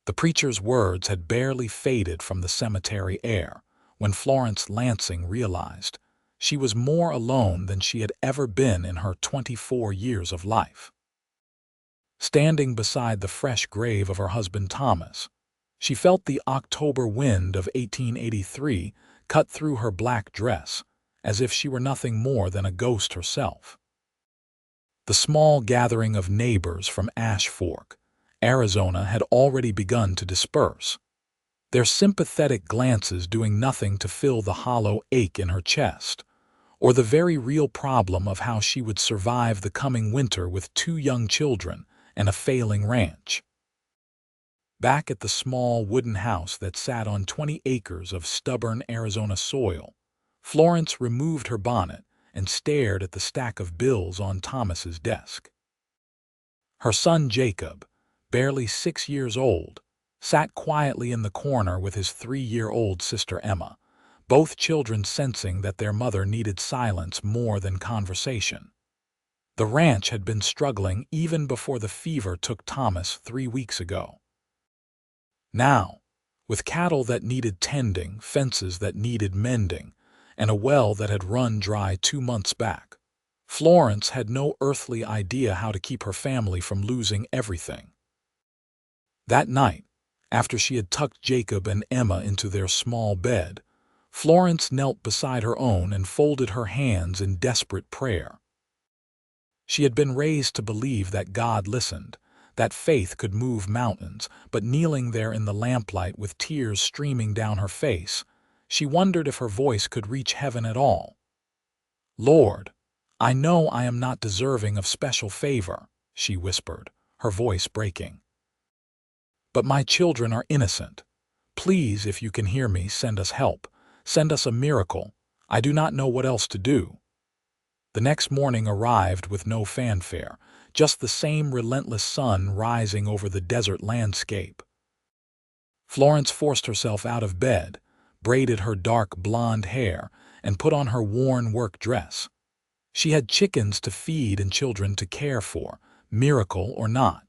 The preacher's words had barely faded from the cemetery air when Florence Lansing realized she was more alone than she had ever been in her 24 years of life. Standing beside the fresh grave of her husband Thomas, she felt the October wind of 1883 cut through her black dress, as if she were nothing more than a ghost herself. The small gathering of neighbors from Ash Fork, Arizona, had already begun to disperse, their sympathetic glances doing nothing to fill the hollow ache in her chest, or the very real problem of how she would survive the coming winter with 2 young children and a failing ranch. Back at the small wooden house that sat on 20 acres of stubborn Arizona soil, Florence removed her bonnet and stared at the stack of bills on Thomas's desk. Her son Jacob, barely 6 years old, sat quietly in the corner with his 3-year-old sister Emma, both children sensing that their mother needed silence more than conversation. The ranch had been struggling even before the fever took Thomas 3 weeks ago. Now, with cattle that needed tending, fences that needed mending, and a well that had run dry 2 months back, Florence had no earthly idea how to keep her family from losing everything. That night, after she had tucked Jacob and Emma into their small bed, Florence knelt beside her own and folded her hands in desperate prayer. She had been raised to believe that God listened, that faith could move mountains, but kneeling there in the lamplight with tears streaming down her face, she wondered if her voice could reach heaven at all. "Lord, I know I am not deserving of special favor," she whispered, her voice breaking. "But my children are innocent. Please, if you can hear me, send us help. Send us a miracle. I do not know what else to do." The next morning arrived with no fanfare, just the same relentless sun rising over the desert landscape. Florence forced herself out of bed, braided her dark blonde hair, and put on her worn work dress. She had chickens to feed and children to care for, miracle or not.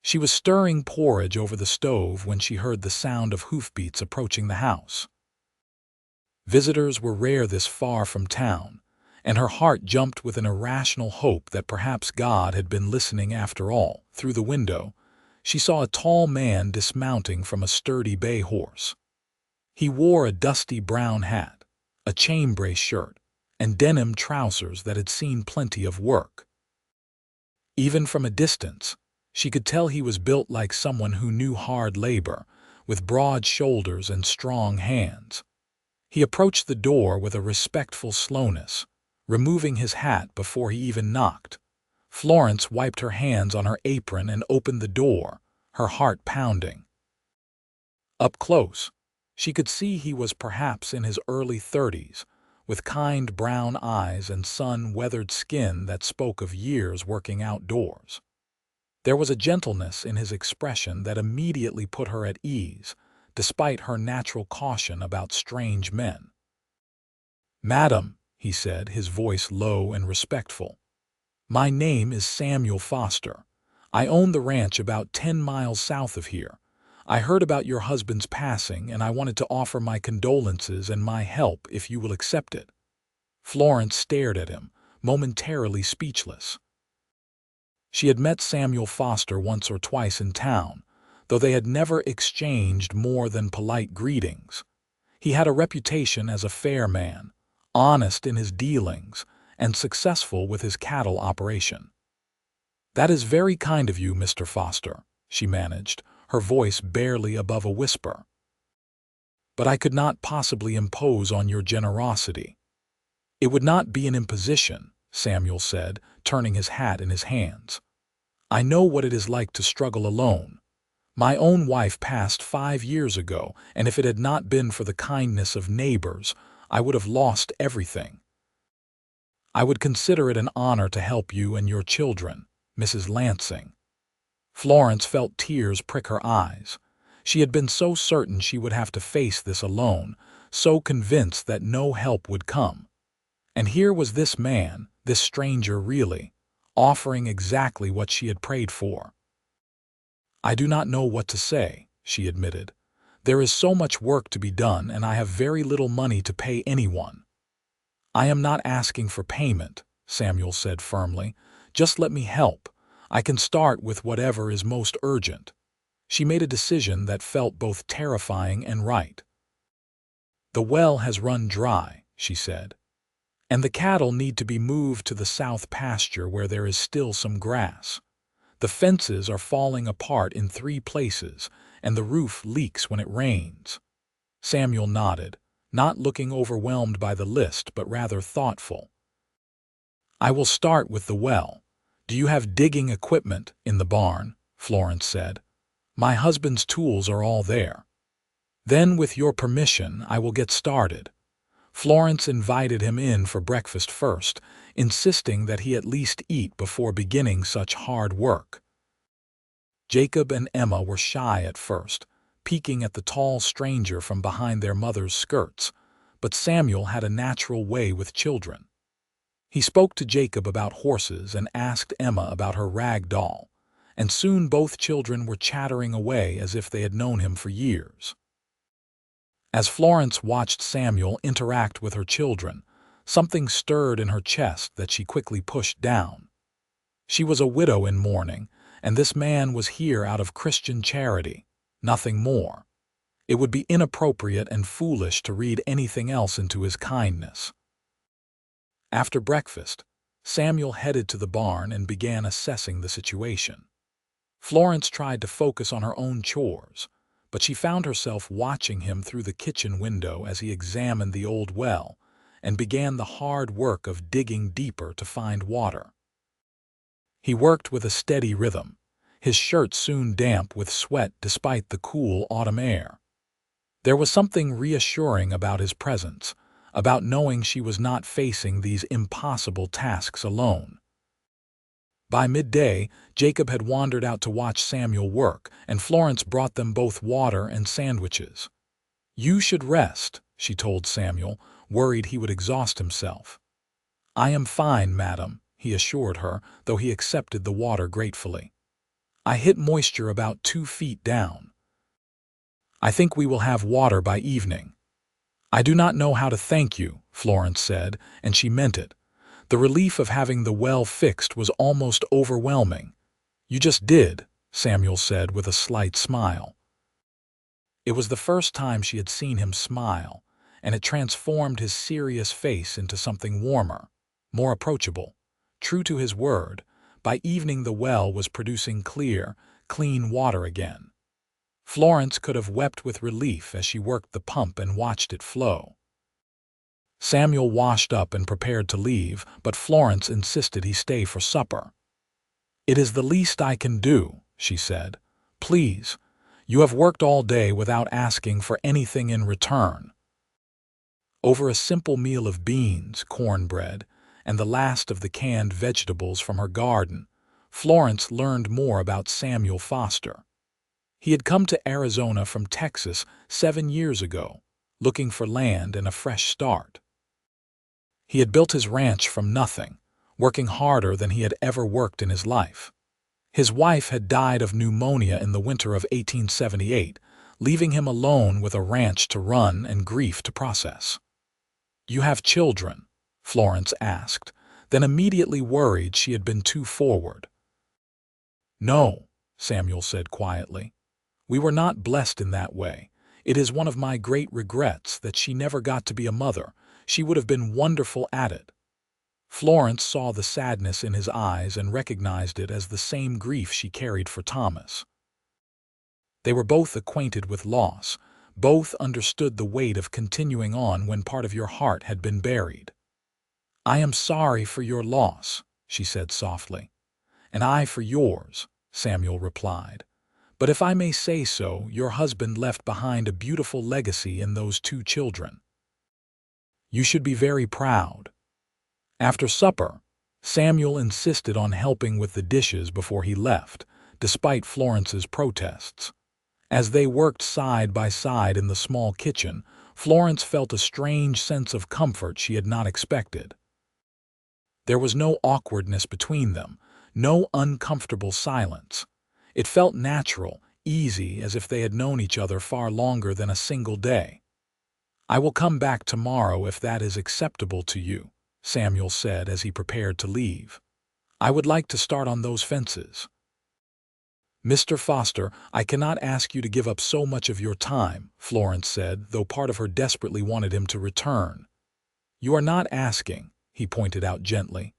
She was stirring porridge over the stove when she heard the sound of hoofbeats approaching the house. Visitors were rare this far from town, and her heart jumped with an irrational hope that perhaps God had been listening after all. Through the window, she saw a tall man dismounting from a sturdy bay horse. He wore a dusty brown hat, a chain-brace shirt, and denim trousers that had seen plenty of work. Even from a distance, she could tell he was built like someone who knew hard labor, with broad shoulders and strong hands. He approached the door with a respectful slowness, removing his hat before he even knocked. Florence wiped her hands on her apron and opened the door, her heart pounding. Up close, she could see he was perhaps in his early 30s, with kind brown eyes and sun-weathered skin that spoke of years working outdoors. There was a gentleness in his expression that immediately put her at ease, despite her natural caution about strange men. "Madam," he said, his voice low and respectful, "my name is Samuel Foster. I own the ranch about 10 miles south of here. I heard about your husband's passing, and I wanted to offer my condolences and my help if you will accept it." Florence stared at him, momentarily speechless. She had met Samuel Foster once or twice in town, though they had never exchanged more than polite greetings. He had a reputation as a fair man, honest in his dealings, and successful with his cattle operation. "That is very kind of you, Mr. Foster," she managed, her voice barely above a whisper. "But I could not possibly impose on your generosity." "It would not be an imposition," Samuel said, turning his hat in his hands. "I know what it is like to struggle alone. My own wife passed 5 years ago, and if it had not been for the kindness of neighbors, I would have lost everything. I would consider it an honor to help you and your children, Mrs. Lansing." Florence felt tears prick her eyes. She had been so certain she would have to face this alone, so convinced that no help would come. And here was this man, this stranger really, offering exactly what she had prayed for. "I do not know what to say," she admitted. "There is so much work to be done, and I have very little money to pay anyone." "I am not asking for payment," Samuel said firmly. "Just let me help. I can start with whatever is most urgent." She made a decision that felt both terrifying and right. "The well has run dry," she said, "and the cattle need to be moved to the south pasture where there is still some grass. The fences are falling apart in 3 places, and the roof leaks when it rains." Samuel nodded, not looking overwhelmed by the list but rather thoughtful. "I will start with the well. Do you have digging equipment in the barn?" Florence said. "My husband's tools are all there." "Then, with your permission, I will get started." Florence invited him in for breakfast first, insisting that he at least eat before beginning such hard work. Jacob and Emma were shy at first, peeking at the tall stranger from behind their mother's skirts, but Samuel had a natural way with children. He spoke to Jacob about horses and asked Emma about her rag doll, and soon both children were chattering away as if they had known him for years. As Florence watched Samuel interact with her children, something stirred in her chest that she quickly pushed down. She was a widow in mourning, and this man was here out of Christian charity, nothing more. It would be inappropriate and foolish to read anything else into his kindness. After breakfast, Samuel headed to the barn and began assessing the situation. Florence tried to focus on her own chores, but she found herself watching him through the kitchen window as he examined the old well and began the hard work of digging deeper to find water. He worked with a steady rhythm, his shirt soon damp with sweat despite the cool autumn air. There was something reassuring about his presence, about knowing she was not facing these impossible tasks alone. By midday, Jacob had wandered out to watch Samuel work, and Florence brought them both water and sandwiches. "You should rest," she told Samuel, worried he would exhaust himself. "I am fine, madam," he assured her, though he accepted the water gratefully. "I hit moisture about 2 feet down. I think we will have water by evening." "I do not know how to thank you," Florence said, and she meant it. The relief of having the well fixed was almost overwhelming. "You just did," Samuel said with a slight smile. It was the first time she had seen him smile, and it transformed his serious face into something warmer, more approachable. True to his word, by evening the well was producing clear, clean water again. Florence could have wept with relief as she worked the pump and watched it flow. Samuel washed up and prepared to leave, but Florence insisted he stay for supper. "It is the least I can do," she said. "Please, you have worked all day without asking for anything in return." Over a simple meal of beans, cornbread, and the last of the canned vegetables from her garden, Florence learned more about Samuel Foster. He had come to Arizona from Texas 7 years ago, looking for land and a fresh start. He had built his ranch from nothing, working harder than he had ever worked in his life. His wife had died of pneumonia in the winter of 1878, leaving him alone with a ranch to run and grief to process. "You have children?" Florence asked, then immediately worried she had been too forward. "No," Samuel said quietly. "We were not blessed in that way. It is one of my great regrets that she never got to be a mother. She would have been wonderful at it." Florence saw the sadness in his eyes and recognized it as the same grief she carried for Thomas. They were both acquainted with loss, both understood the weight of continuing on when part of your heart had been buried. "I am sorry for your loss," she said softly. "And I for yours," Samuel replied. "But if I may say so, your husband left behind a beautiful legacy in those 2 children. You should be very proud." After supper, Samuel insisted on helping with the dishes before he left, despite Florence's protests. As they worked side by side in the small kitchen, Florence felt a strange sense of comfort she had not expected. There was no awkwardness between them, no uncomfortable silence. It felt natural, easy as if they had known each other far longer than a single day. "I will come back tomorrow if that is acceptable to you," Samuel said as he prepared to leave. "I would like to start on those fences." "Mr. Foster, I cannot ask you to give up so much of your time," Florence said, though part of her desperately wanted him to return. "You are not asking," he pointed out gently.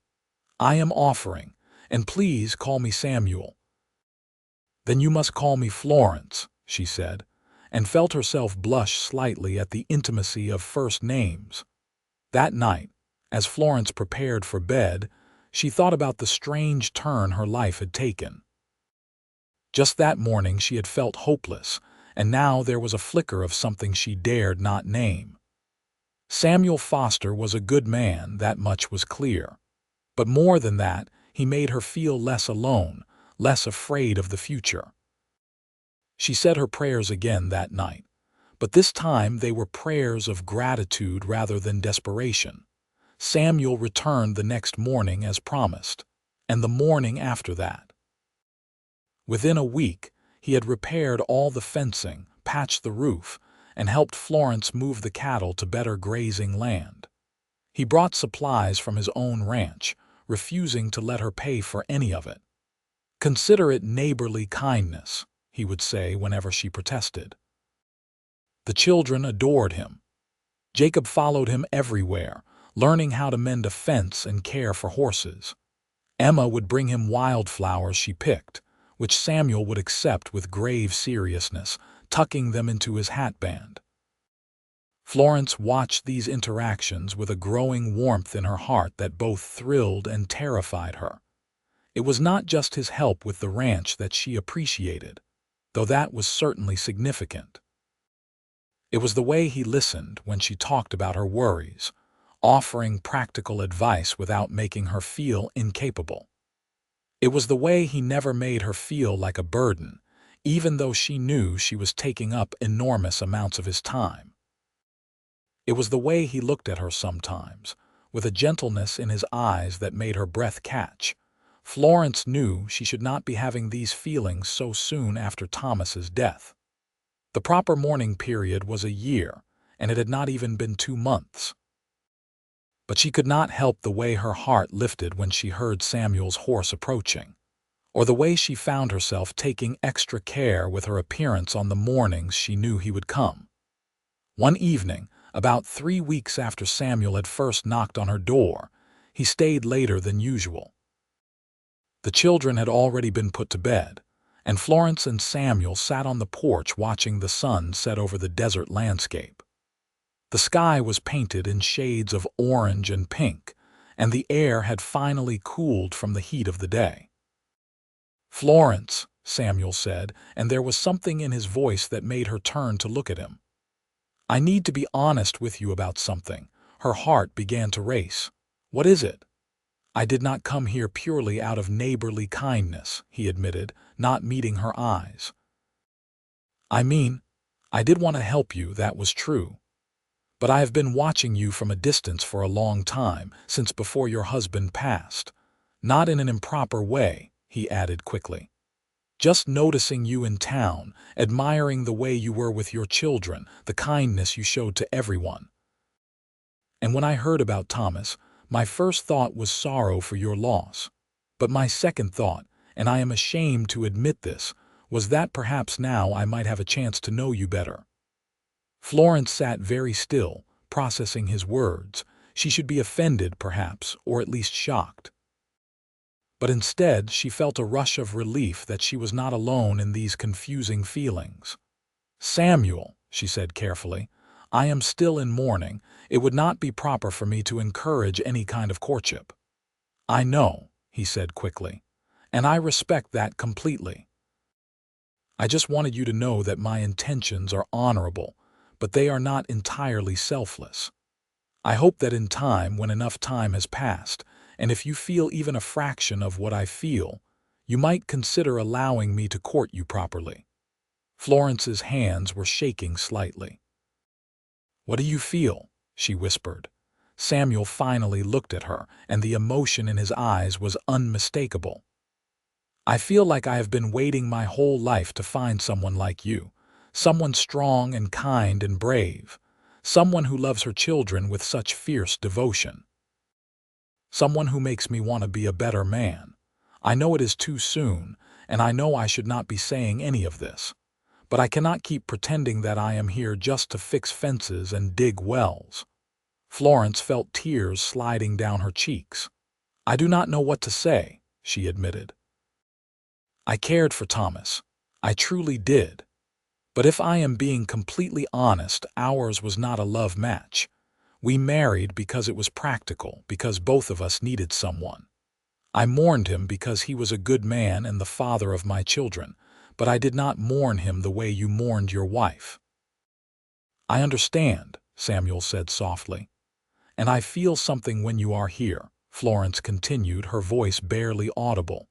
"I am offering, and please call me Samuel." "Then you must call me Florence," she said, and felt herself blush slightly at the intimacy of first names. That night, as Florence prepared for bed, she thought about the strange turn her life had taken. Just that morning she had felt hopeless, and now there was a flicker of something she dared not name. Samuel Foster was a good man, that much was clear. But more than that, he made her feel less alone, less afraid of the future. She said her prayers again that night, but this time they were prayers of gratitude rather than desperation. Samuel returned the next morning as promised, and the morning after that. Within a week, he had repaired all the fencing, patched the roof, and helped Florence move the cattle to better grazing land. He brought supplies from his own ranch, refusing to let her pay for any of it. "Consider it neighborly kindness," he would say whenever she protested. The children adored him. Jacob followed him everywhere, learning how to mend a fence and care for horses. Emma would bring him wildflowers she picked, which Samuel would accept with grave seriousness, tucking them into his hatband. Florence watched these interactions with a growing warmth in her heart that both thrilled and terrified her. It was not just his help with the ranch that she appreciated, though that was certainly significant. It was the way he listened when she talked about her worries, offering practical advice without making her feel incapable. It was the way he never made her feel like a burden, even though she knew she was taking up enormous amounts of his time. It was the way he looked at her sometimes, with a gentleness in his eyes that made her breath catch. Florence knew she should not be having these feelings so soon after Thomas's death. The proper mourning period was a year, and it had not even been 2 months. But she could not help the way her heart lifted when she heard Samuel's horse approaching, or the way she found herself taking extra care with her appearance on the mornings she knew he would come. One evening, about 3 weeks after Samuel had first knocked on her door, he stayed later than usual. The children had already been put to bed, and Florence and Samuel sat on the porch watching the sun set over the desert landscape. The sky was painted in shades of orange and pink, and the air had finally cooled from the heat of the day. "Florence," Samuel said, and there was something in his voice that made her turn to look at him. "I need to be honest with you about something." Her heart began to race. "What is it?" "I did not come here purely out of neighborly kindness," he admitted, not meeting her eyes. "I mean, I did want to help you, that was true. But I have been watching you from a distance for a long time, since before your husband passed. Not in an improper way," he added quickly. "Just noticing you in town, admiring the way you were with your children, the kindness you showed to everyone. And when I heard about Thomas, my first thought was sorrow for your loss. But my second thought, and I am ashamed to admit this, was that perhaps now I might have a chance to know you better." Florence sat very still, processing his words. She should be offended, perhaps, or at least shocked. But instead, she felt a rush of relief that she was not alone in these confusing feelings. "Samuel," she said carefully, "I am still in mourning. It would not be proper for me to encourage any kind of courtship." "I know," he said quickly, "and I respect that completely. I just wanted you to know that my intentions are honorable, but they are not entirely selfless. I hope that in time, when enough time has passed, and if you feel even a fraction of what I feel, you might consider allowing me to court you properly." Florence's hands were shaking slightly. "What do you feel?" she whispered. Samuel finally looked at her, and the emotion in his eyes was unmistakable. I feel like I have been waiting my whole life to find someone like you, someone strong and kind and brave, someone who loves her children with such fierce devotion, someone who makes me want to be a better man. I know it is too soon, and I know I should not be saying any of this, but I cannot keep pretending that I am here just to fix fences and dig wells." Florence felt tears sliding down her cheeks. "I do not know what to say," she admitted. "I cared for Thomas. I truly did. But if I am being completely honest, ours was not a love match. We married because it was practical, because both of us needed someone. I mourned him because he was a good man and the father of my children, but I did not mourn him the way you mourned your wife." "I understand," Samuel said softly. "And I feel something when you are here," Florence continued, her voice barely audible.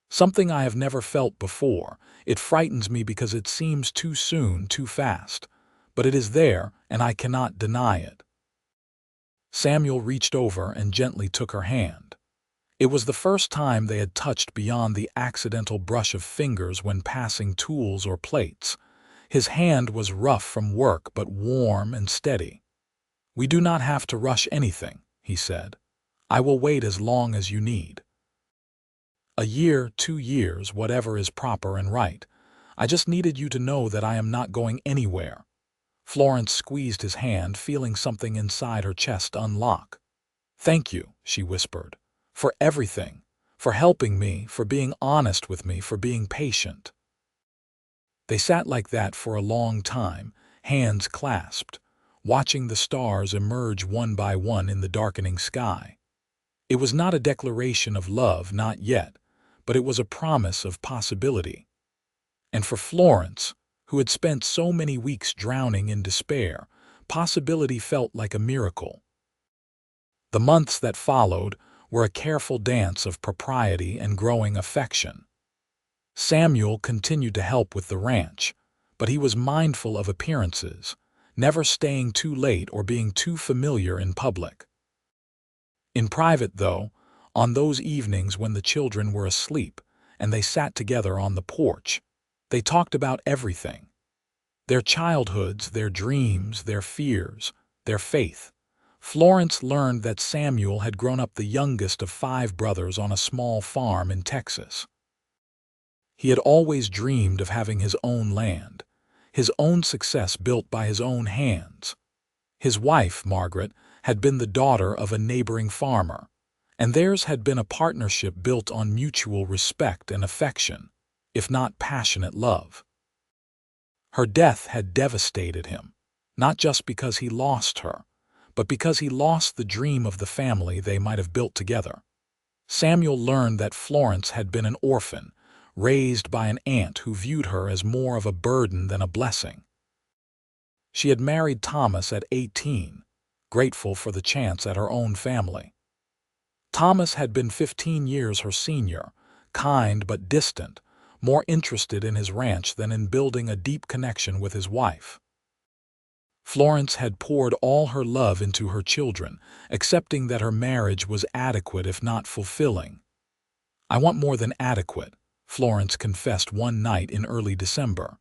"Something I have never felt before. It frightens me because it seems too soon, too fast. But it is there, and I cannot deny it." Samuel reached over and gently took her hand. It was the first time they had touched beyond the accidental brush of fingers when passing tools or plates. His hand was rough from work but warm and steady. "We do not have to rush anything," he said. "I will wait as long as you need. A year, 2 years, whatever is proper and right. I just needed you to know that I am not going anywhere." Florence squeezed his hand, feeling something inside her chest unlock. "Thank you," she whispered, "for everything, for helping me, for being honest with me, for being patient." They sat like that for a long time, hands clasped, watching the stars emerge one by one in the darkening sky. It was not a declaration of love, not yet, but it was a promise of possibility. And for Florence, who had spent so many weeks drowning in despair, possibility felt like a miracle. The months that followed were a careful dance of propriety and growing affection. Samuel continued to help with the ranch, but he was mindful of appearances, never staying too late or being too familiar in public. In private, though, on those evenings when the children were asleep and they sat together on the porch, they talked about everything. Their childhoods, their dreams, their fears, their faith. Florence learned that Samuel had grown up the youngest of 5 brothers on a small farm in Texas. He had always dreamed of having his own land, his own success built by his own hands. His wife, Margaret, had been the daughter of a neighboring farmer, and theirs had been a partnership built on mutual respect and affection, if not passionate love. Her death had devastated him, not just because he lost her, but because he lost the dream of the family they might have built together. Samuel learned that Florence had been an orphan, raised by an aunt who viewed her as more of a burden than a blessing. She had married Thomas at 18, grateful for the chance at her own family. Thomas had been 15 years her senior, kind but distant, more interested in his ranch than in building a deep connection with his wife. Florence had poured all her love into her children, accepting that her marriage was adequate if not fulfilling. "I want more than adequate," Florence confessed one night in early December.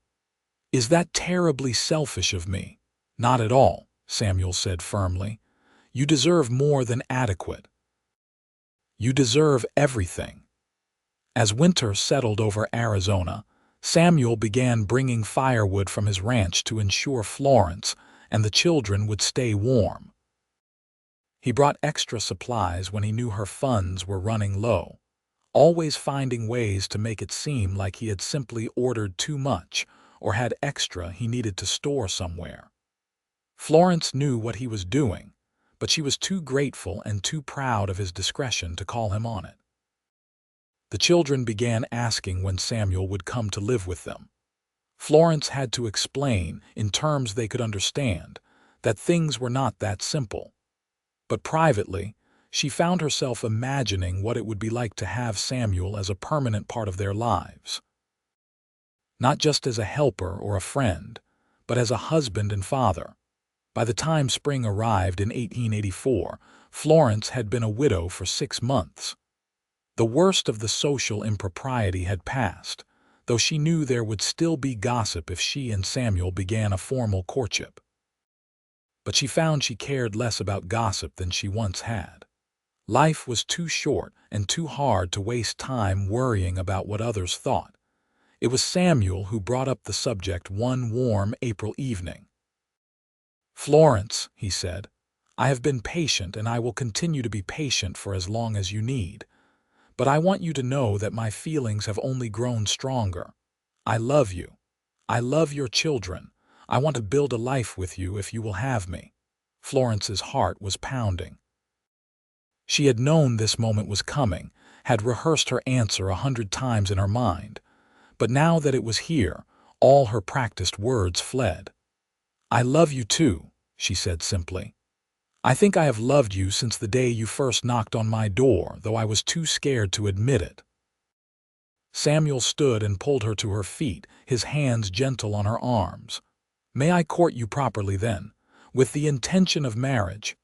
"Is that terribly selfish of me?" "Not at all," Samuel said firmly. "You deserve more than adequate. You deserve everything." As winter settled over Arizona, Samuel began bringing firewood from his ranch to ensure Florence and the children would stay warm. He brought extra supplies when he knew her funds were running low, always finding ways to make it seem like he had simply ordered too much or had extra he needed to store somewhere. Florence knew what he was doing, but she was too grateful and too proud of his discretion to call him on it. The children began asking when Samuel would come to live with them. Florence had to explain, in terms they could understand, that things were not that simple. But privately, she found herself imagining what it would be like to have Samuel as a permanent part of their lives. Not just as a helper or a friend, but as a husband and father. By the time spring arrived in 1884, Florence had been a widow for 6 months. The worst of the social impropriety had passed, though she knew there would still be gossip if she and Samuel began a formal courtship. But she found she cared less about gossip than she once had. Life was too short and too hard to waste time worrying about what others thought. It was Samuel who brought up the subject one warm April evening. "Florence," he said, "I have been patient and I will continue to be patient for as long as you need. But I want you to know that my feelings have only grown stronger. I love you. I love your children. I want to build a life with you if you will have me." Florence's heart was pounding. She had known this moment was coming, had rehearsed her answer 100 times in her mind. But now that it was here, all her practiced words fled. "I love you too," she said simply. "I think I have loved you since the day you first knocked on my door, though I was too scared to admit it." Samuel stood and pulled her to her feet, his hands gentle on her arms. "May I court you properly then, with the intention of marriage?"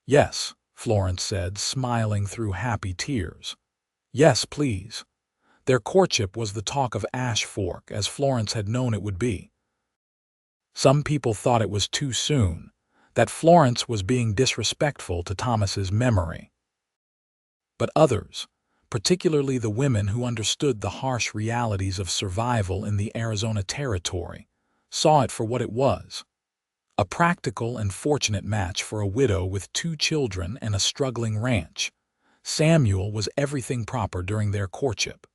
"Yes," Florence said, smiling through happy tears. "Yes, please." Their courtship was the talk of Ash Fork, as Florence had known it would be. Some people thought it was too soon, that Florence was being disrespectful to Thomas's memory. But others, particularly the women who understood the harsh realities of survival in the Arizona Territory, saw it for what it was: a practical and fortunate match for a widow with 2 children and a struggling ranch. Samuel was everything proper during their courtship.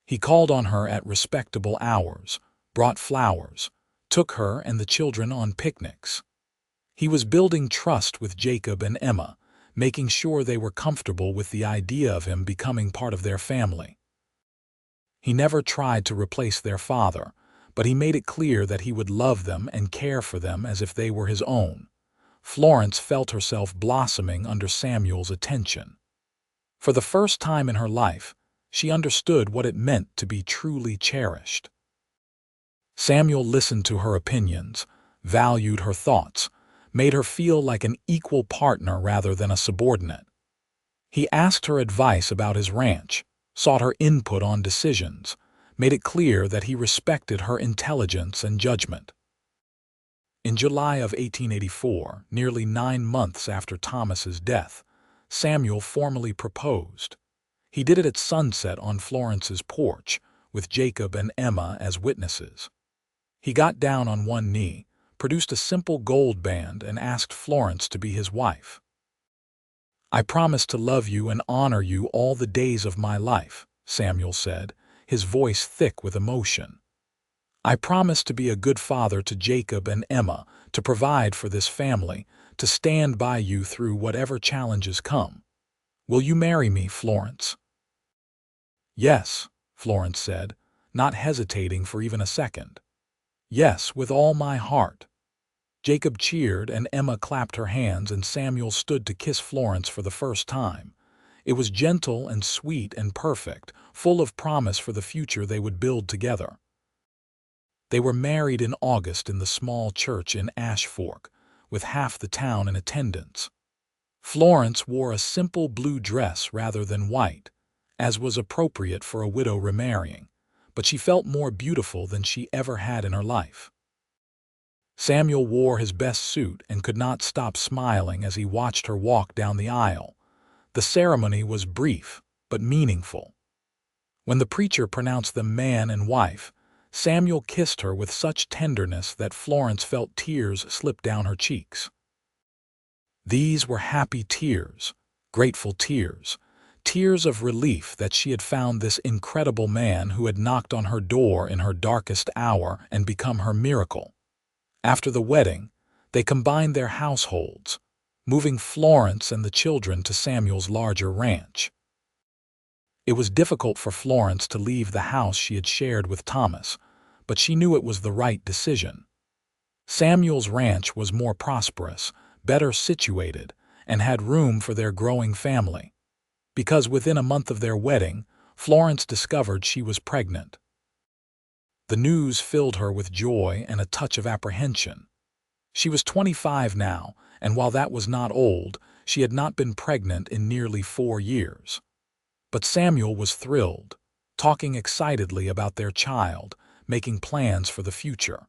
He called on her at respectable hours, brought flowers, took her and the children on picnics. He was building trust with Jacob and Emma, making sure they were comfortable with the idea of him becoming part of their family. He never tried to replace their father, but he made it clear that he would love them and care for them as if they were his own. Florence felt herself blossoming under Samuel's attention. For the first time in her life, she understood what it meant to be truly cherished. Samuel listened to her opinions, valued her thoughts, made her feel like an equal partner rather than a subordinate. He asked her advice about his ranch, sought her input on decisions, made it clear that he respected her intelligence and judgment. In July of 1884, nearly 9 months after Thomas's death, Samuel formally proposed. He did it at sunset on Florence's porch, with Jacob and Emma as witnesses. He got down on one knee, produced a simple gold band, and asked Florence to be his wife. "I promise to love you and honor you all the days of my life," Samuel said, his voice thick with emotion. "I promise to be a good father to Jacob and Emma, to provide for this family, to stand by you through whatever challenges come. Will you marry me, Florence?" "Yes," Florence said, not hesitating for even a second. "Yes, with all my heart." Jacob cheered and Emma clapped her hands, and Samuel stood to kiss Florence for the first time. It was gentle and sweet and perfect, full of promise for the future they would build together. They were married in August in the small church in Ash Fork, with half the town in attendance. Florence wore a simple blue dress rather than white, as was appropriate for a widow remarrying, but she felt more beautiful than she ever had in her life. Samuel wore his best suit and could not stop smiling as he watched her walk down the aisle. The ceremony was brief, but meaningful. When the preacher pronounced them man and wife, Samuel kissed her with such tenderness that Florence felt tears slip down her cheeks. These were happy tears, grateful tears, tears of relief that she had found this incredible man who had knocked on her door in her darkest hour and become her miracle. After the wedding, they combined their households, moving Florence and the children to Samuel's larger ranch. It was difficult for Florence to leave the house she had shared with Thomas, but she knew it was the right decision. Samuel's ranch was more prosperous, better situated, and had room for their growing family. Because within a month of their wedding, Florence discovered she was pregnant. The news filled her with joy and a touch of apprehension. She was 25 now, and while that was not old, she had not been pregnant in nearly 4 years. But Samuel was thrilled, talking excitedly about their child, making plans for the future.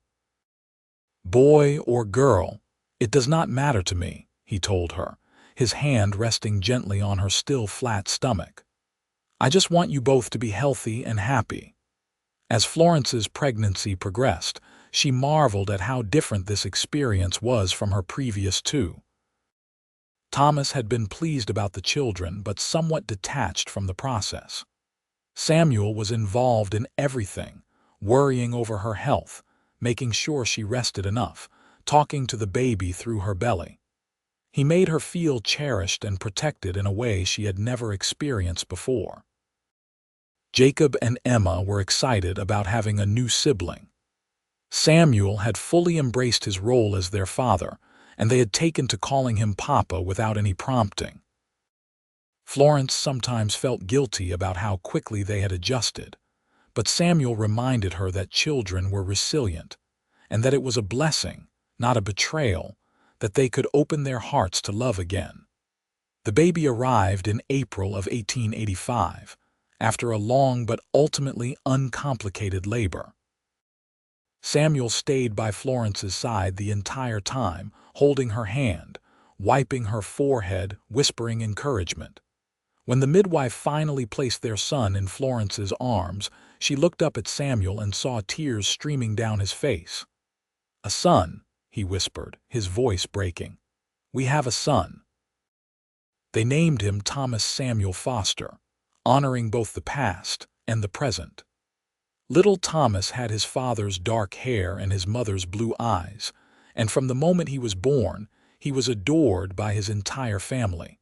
"Boy or girl, it does not matter to me," he told her, his hand resting gently on her still flat stomach. "I just want you both to be healthy and happy." As Florence's pregnancy progressed, she marveled at how different this experience was from her previous two. Thomas had been pleased about the children but somewhat detached from the process. Samuel was involved in everything, worrying over her health, making sure she rested enough, talking to the baby through her belly. He made her feel cherished and protected in a way she had never experienced before. Jacob and Emma were excited about having a new sibling. Samuel had fully embraced his role as their father, and they had taken to calling him Papa without any prompting. Florence sometimes felt guilty about how quickly they had adjusted, but Samuel reminded her that children were resilient, and that it was a blessing, not a betrayal, that they could open their hearts to love again. The baby arrived in April of 1885, after a long but ultimately uncomplicated labor. Samuel stayed by Florence's side the entire time, holding her hand, wiping her forehead, whispering encouragement. When the midwife finally placed their son in Florence's arms, she looked up at Samuel and saw tears streaming down his face. "A son," he whispered, his voice breaking. "We have a son." They named him Thomas Samuel Foster, honoring both the past and the present. Little Thomas had his father's dark hair and his mother's blue eyes, and from the moment he was born, he was adored by his entire family.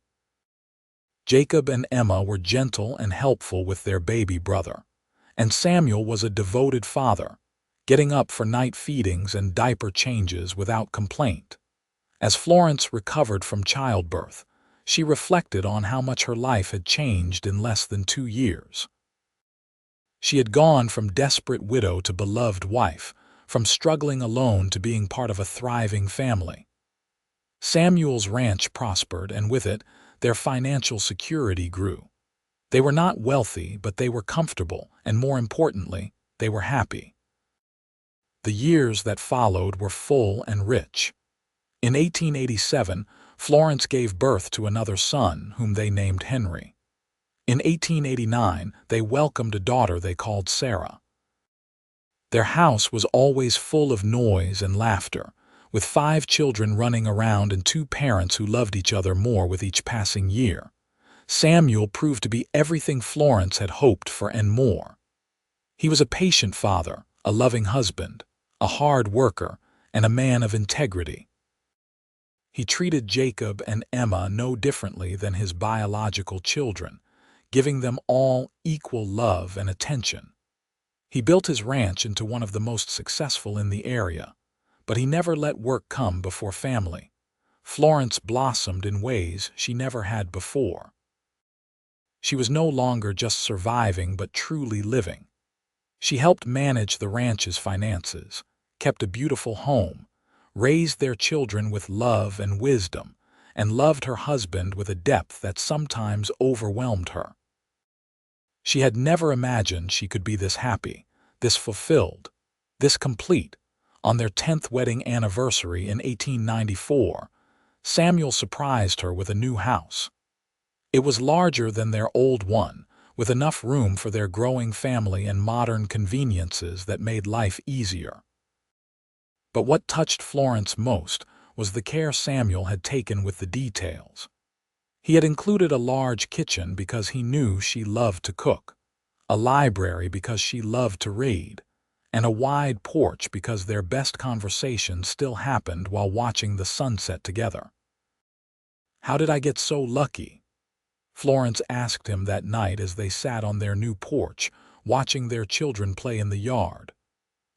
Jacob and Emma were gentle and helpful with their baby brother, and Samuel was a devoted father, getting up for night feedings and diaper changes without complaint. As Florence recovered from childbirth, she reflected on how much her life had changed in less than 2 years. She had gone from desperate widow to beloved wife, from struggling alone to being part of a thriving family. Samuel's ranch prospered, and with it, their financial security grew. They were not wealthy, but they were comfortable, and more importantly, they were happy. The years that followed were full and rich. In 1887, Florence gave birth to another son, whom they named Henry. In 1889, they welcomed a daughter they called Sarah. Their house was always full of noise and laughter, with 5 children running around and 2 parents who loved each other more with each passing year. Samuel proved to be everything Florence had hoped for and more. He was a patient father, a loving husband, a hard worker, and a man of integrity. He treated Jacob and Emma no differently than his biological children, giving them all equal love and attention. He built his ranch into one of the most successful in the area, but he never let work come before family. Florence blossomed in ways she never had before. She was no longer just surviving but truly living. She helped manage the ranch's finances, kept a beautiful home, raised their children with love and wisdom, and loved her husband with a depth that sometimes overwhelmed her. She had never imagined she could be this happy, this fulfilled, this complete. On their 10th wedding anniversary in 1894, Samuel surprised her with a new house. It was larger than their old one, with enough room for their growing family and modern conveniences that made life easier. But what touched Florence most was the care Samuel had taken with the details. He had included a large kitchen because he knew she loved to cook, a library because she loved to read, and a wide porch because their best conversations still happened while watching the sunset together. "How did I get so lucky?" Florence asked him that night as they sat on their new porch, watching their children play in the yard.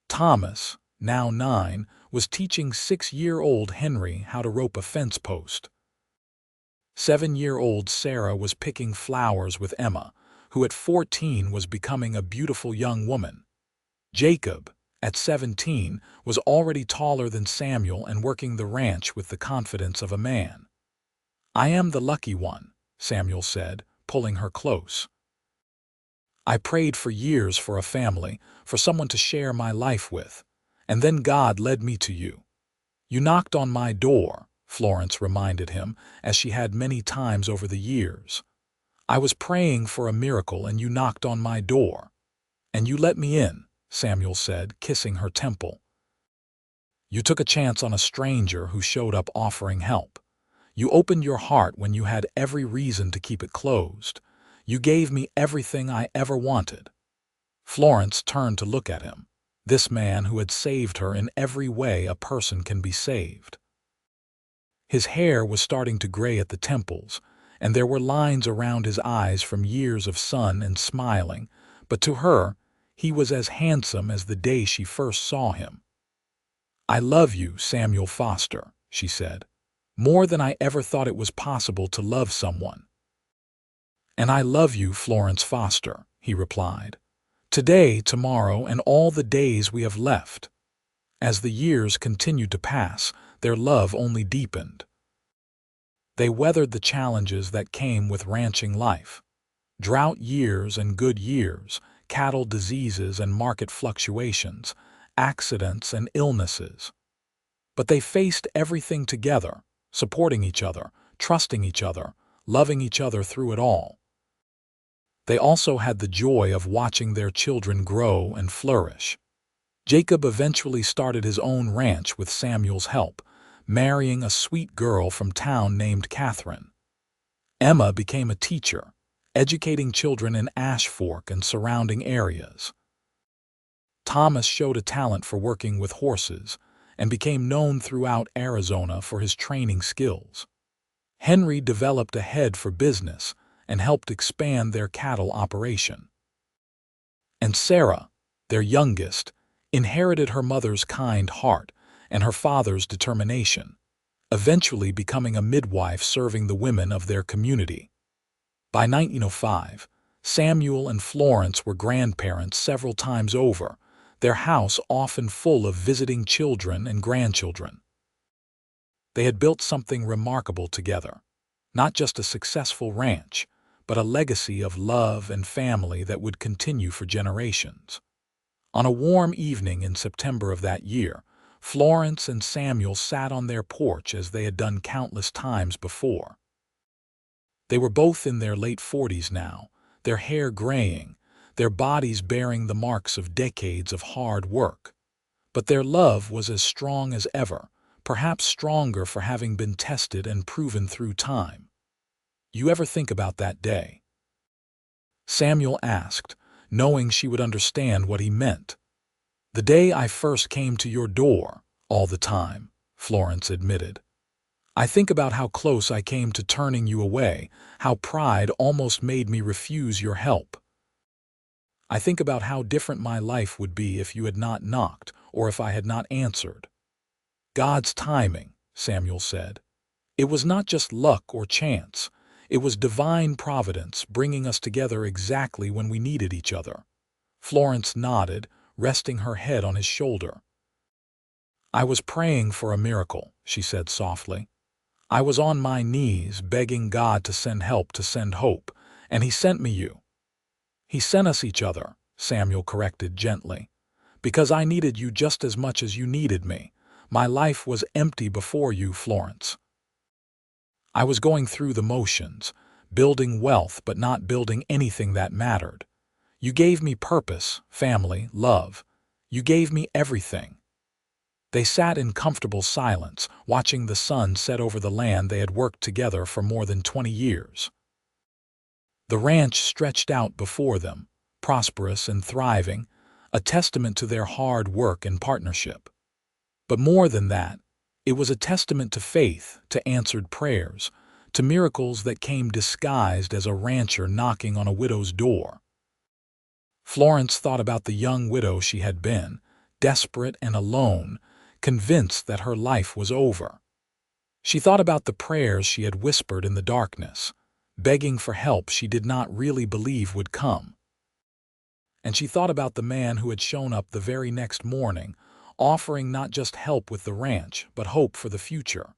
Thomas, now 9, was teaching 6-year-old Henry how to rope a fence post. 7-year-old Sarah was picking flowers with Emma, who at 14 was becoming a beautiful young woman. Jacob, at 17, was already taller than Samuel and working the ranch with the confidence of a man. "I am the lucky one," Samuel said, pulling her close. I prayed for years for a family, for someone to share my life with. And then God led me to you. You knocked on my door, Florence reminded him, as she had many times over the years. I was praying for a miracle and you knocked on my door. And you let me in, Samuel said, kissing her temple. You took a chance on a stranger who showed up offering help. You opened your heart when you had every reason to keep it closed. You gave me everything I ever wanted. Florence turned to look at him, this man who had saved her in every way a person can be saved. His hair was starting to gray at the temples, and there were lines around his eyes from years of sun and smiling, but to her, he was as handsome as the day she first saw him. I love you, Samuel Foster, she said, more than I ever thought it was possible to love someone. And I love you, Florence Foster, he replied. Today, tomorrow, and all the days we have left. As the years continued to pass, their love only deepened. They weathered the challenges that came with ranching life. Drought years and good years, cattle diseases and market fluctuations, accidents and illnesses. But they faced everything together, supporting each other, trusting each other, loving each other through it all. They also had the joy of watching their children grow and flourish. Jacob eventually started his own ranch with Samuel's help, marrying a sweet girl from town named Catherine. Emma became a teacher, educating children in Ash Fork and surrounding areas. Thomas showed a talent for working with horses and became known throughout Arizona for his training skills. Henry developed a head for business and helped expand their cattle operation. And Sarah, their youngest, inherited her mother's kind heart and her father's determination, eventually becoming a midwife serving the women of their community. By 1905, Samuel and Florence were grandparents several times over, their house often full of visiting children and grandchildren. They had built something remarkable together, not just a successful ranch, but a legacy of love and family that would continue for generations. On a warm evening in September of that year, Florence and Samuel sat on their porch as they had done countless times before. They were both in their late 40s now, their hair graying, their bodies bearing the marks of decades of hard work. But their love was as strong as ever, perhaps stronger for having been tested and proven through time. You ever think about that day? Samuel asked, knowing she would understand what he meant. The day I first came to your door, all the time, Florence admitted. I think about how close I came to turning you away, how pride almost made me refuse your help. I think about how different my life would be if you had not knocked or if I had not answered. God's timing, Samuel said. It was not just luck or chance. It was divine providence bringing us together exactly when we needed each other. Florence nodded, resting her head on his shoulder. I was praying for a miracle, she said softly. I was on my knees begging God to send help, to send hope, and He sent me you. He sent us each other, Samuel corrected gently, because I needed you just as much as you needed me. My life was empty before you, Florence. I was going through the motions, building wealth but not building anything that mattered. You gave me purpose, family, love. You gave me everything. They sat in comfortable silence, watching the sun set over the land they had worked together for more than 20 years. The ranch stretched out before them, prosperous and thriving, a testament to their hard work and partnership. But more than that, it was a testament to faith, to answered prayers, to miracles that came disguised as a rancher knocking on a widow's door. Florence thought about the young widow she had been, desperate and alone, convinced that her life was over. She thought about the prayers she had whispered in the darkness, begging for help she did not really believe would come. And she thought about the man who had shown up the very next morning, offering not just help with the ranch, but hope for the future.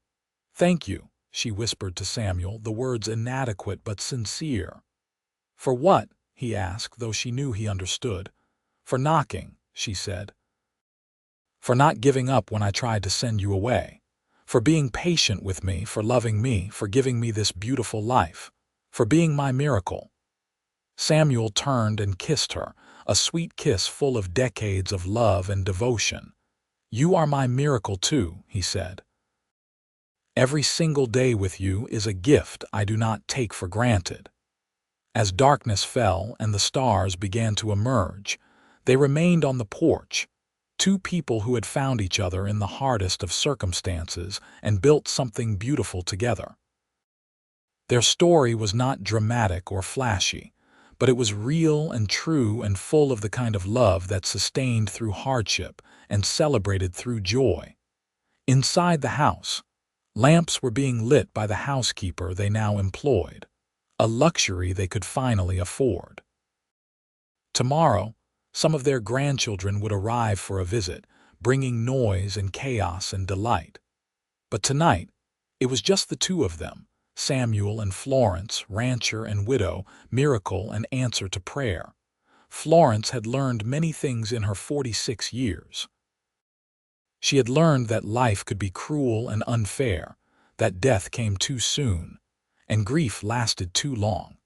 Thank you, she whispered to Samuel, the words inadequate but sincere. For what? he asked, though she knew he understood. "For knocking," she said. "For not giving up when I tried to send you away. For being patient with me, for loving me, for giving me this beautiful life. For being my miracle." Samuel turned and kissed her, a sweet kiss full of decades of love and devotion. "You are my miracle too," he said. "Every single day with you is a gift I do not take for granted." As darkness fell and the stars began to emerge, they remained on the porch, two people who had found each other in the hardest of circumstances and built something beautiful together. Their story was not dramatic or flashy, but it was real and true and full of the kind of love that sustained through hardship and celebrated through joy. Inside the house, lamps were being lit by the housekeeper they now employed, a luxury they could finally afford. Tomorrow, some of their grandchildren would arrive for a visit, bringing noise and chaos and delight. But tonight, it was just the two of them, Samuel and Florence, rancher and widow, miracle and answer to prayer. Florence had learned many things in her 46 years. She had learned that life could be cruel and unfair, that death came too soon, and grief lasted too long.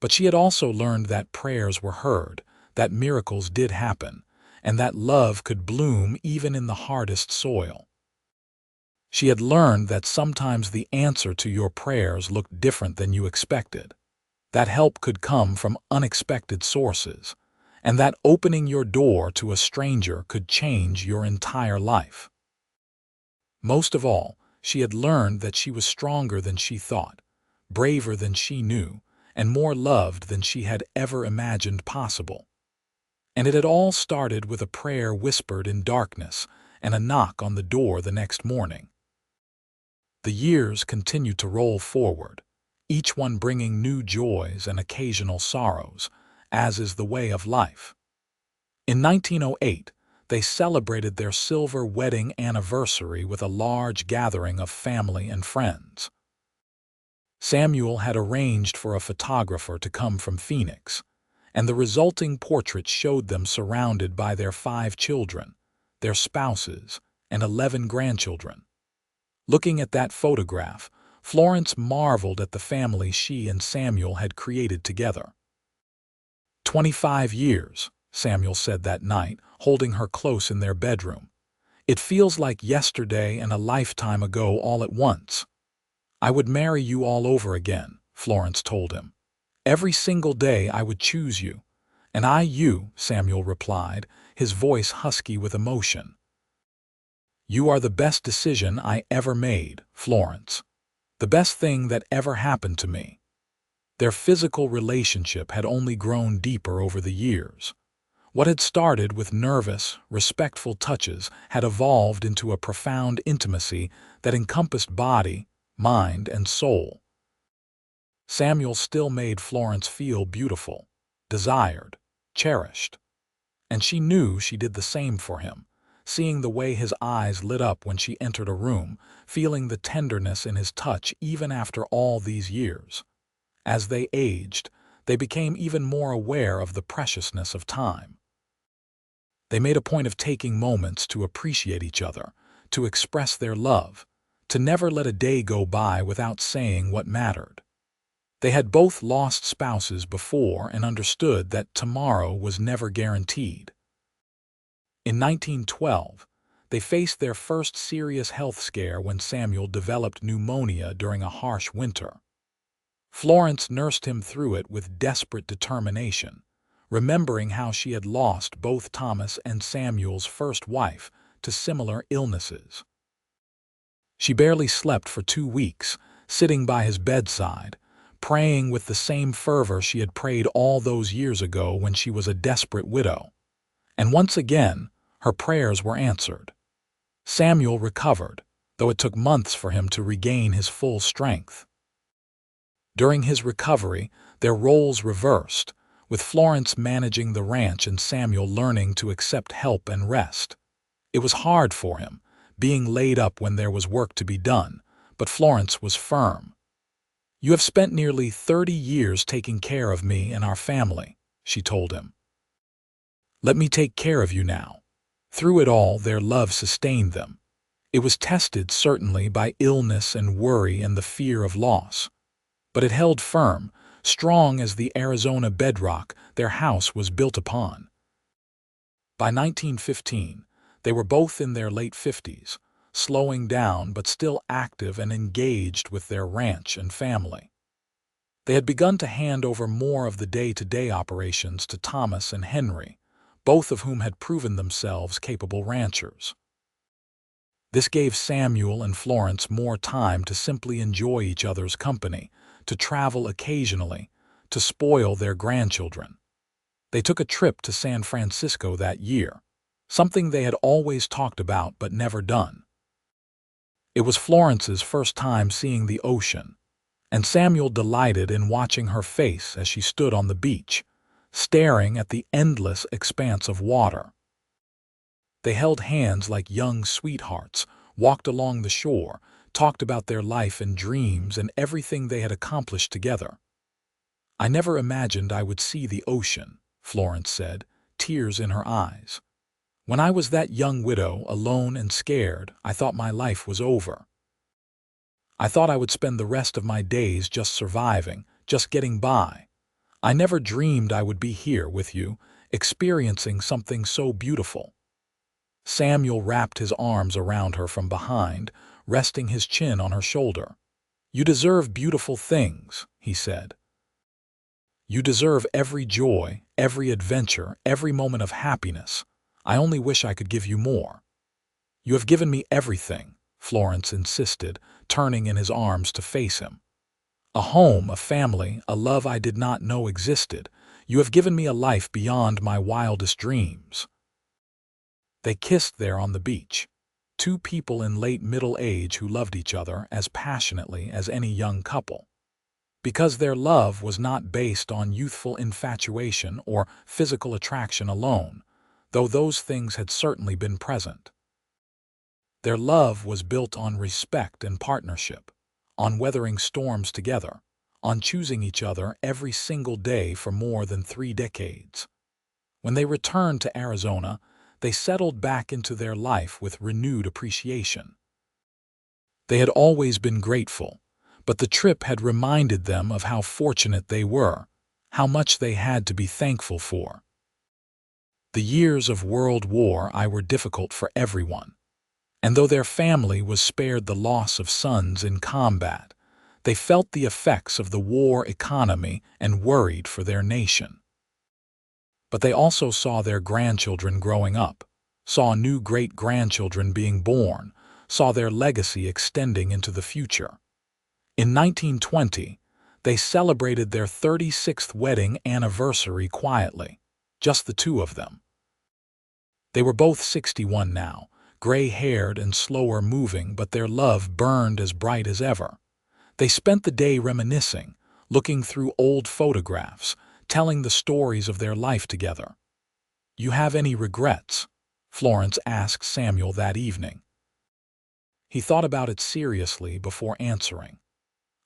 But she had also learned that prayers were heard, that miracles did happen, and that love could bloom even in the hardest soil. She had learned that sometimes the answer to your prayers looked different than you expected, that help could come from unexpected sources, and that opening your door to a stranger could change your entire life. Most of all, she had learned that she was stronger than she thought, braver than she knew, and more loved than she had ever imagined possible. And it had all started with a prayer whispered in darkness and a knock on the door the next morning. The years continued to roll forward, each one bringing new joys and occasional sorrows, as is the way of life. In 1908, they celebrated their silver wedding anniversary with a large gathering of family and friends. Samuel had arranged for a photographer to come from Phoenix, and the resulting portrait showed them surrounded by their 5 children, their spouses, and 11 grandchildren. Looking at that photograph, Florence marveled at the family she and Samuel had created together. 25 years, Samuel said that night, holding her close in their bedroom. "It feels like yesterday and a lifetime ago all at once." "I would marry you all over again," Florence told him. "Every single day I would choose you." "And I you," Samuel replied, his voice husky with emotion. "You are the best decision I ever made, Florence. The best thing that ever happened to me." Their physical relationship had only grown deeper over the years. What had started with nervous, respectful touches had evolved into a profound intimacy that encompassed body, mind, and soul. Samuel still made Florence feel beautiful, desired, cherished. And she knew she did the same for him, seeing the way his eyes lit up when she entered a room, feeling the tenderness in his touch even after all these years. As they aged, they became even more aware of the preciousness of time. They made a point of taking moments to appreciate each other, to express their love, to never let a day go by without saying what mattered. They had both lost spouses before and understood that tomorrow was never guaranteed. In 1912, they faced their first serious health scare when Samuel developed pneumonia during a harsh winter. Florence nursed him through it with desperate determination, remembering how she had lost both Thomas and Samuel's first wife to similar illnesses. She barely slept for 2 weeks, sitting by his bedside, praying with the same fervor she had prayed all those years ago when she was a desperate widow. And once again, her prayers were answered. Samuel recovered, though it took months for him to regain his full strength. During his recovery, their roles reversed, with Florence managing the ranch and Samuel learning to accept help and rest. It was hard for him, being laid up when there was work to be done, but Florence was firm. "You have spent nearly 30 years taking care of me and our family," she told him. "Let me take care of you now." Through it all, their love sustained them. It was tested, certainly, by illness and worry and the fear of loss. But it held firm, strong as the Arizona bedrock their house was built upon. By 1915, they were both in their late 50s, slowing down but still active and engaged with their ranch and family. They had begun to hand over more of the day-to-day operations to Thomas and Henry, both of whom had proven themselves capable ranchers. This gave Samuel and Florence more time to simply enjoy each other's company, to travel occasionally, to spoil their grandchildren. They took a trip to San Francisco that year, something they had always talked about but never done. It was Florence's first time seeing the ocean, and Samuel delighted in watching her face as she stood on the beach, staring at the endless expanse of water. They held hands like young sweethearts, walked along the shore, talked about their life and dreams and everything they had accomplished together. "I never imagined I would see the ocean," Florence said, tears in her eyes. "When I was that young widow, alone and scared, I thought my life was over. I thought I would spend the rest of my days just surviving, just getting by. I never dreamed I would be here with you, experiencing something so beautiful." Samuel wrapped his arms around her from behind, resting his chin on her shoulder. "You deserve beautiful things," he said. "You deserve every joy, every adventure, every moment of happiness. I only wish I could give you more." "You have given me everything," Florence insisted, turning in his arms to face him. "A home, a family, a love I did not know existed. You have given me a life beyond my wildest dreams." They kissed there on the beach, two people in late middle age who loved each other as passionately as any young couple. Because their love was not based on youthful infatuation or physical attraction alone, though those things had certainly been present. Their love was built on respect and partnership, on weathering storms together, on choosing each other every single day for more than 3 decades. When they returned to Arizona, they settled back into their life with renewed appreciation. They had always been grateful, but the trip had reminded them of how fortunate they were, how much they had to be thankful for. The years of World War I were difficult for everyone, and though their family was spared the loss of sons in combat, they felt the effects of the war economy and worried for their nation. But they also saw their grandchildren growing up, saw new great-grandchildren being born, saw their legacy extending into the future. In 1920, they celebrated their 36th wedding anniversary quietly, just the two of them. They were both 61 now, gray-haired and slower moving, but their love burned as bright as ever. They spent the day reminiscing, looking through old photographs, telling the stories of their life together. "You have any regrets?" Florence asked Samuel that evening. He thought about it seriously before answering.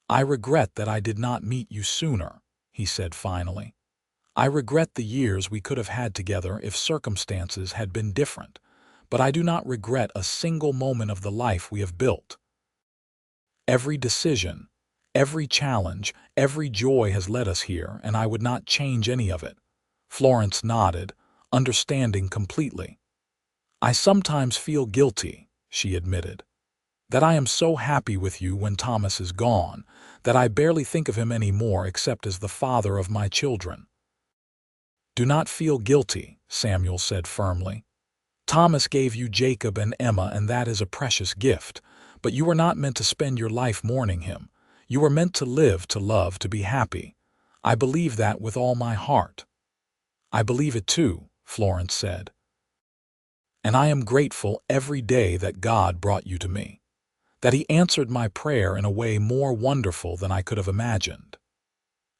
"I regret that I did not meet you sooner," he said finally. "I regret the years we could have had together if circumstances had been different, but I do not regret a single moment of the life we have built. Every decision, every challenge, every joy has led us here, and I would not change any of it." Florence nodded, understanding completely. "I sometimes feel guilty," she admitted, "that I am so happy with you when Thomas is gone, that I barely think of him anymore except as the father of my children." "Do not feel guilty," Samuel said firmly. "Thomas gave you Jacob and Emma, and that is a precious gift, but you were not meant to spend your life mourning him. You were meant to live, to love, to be happy. I believe that with all my heart." "I believe it too," Florence said. "And I am grateful every day that God brought you to me, that He answered my prayer in a way more wonderful than I could have imagined."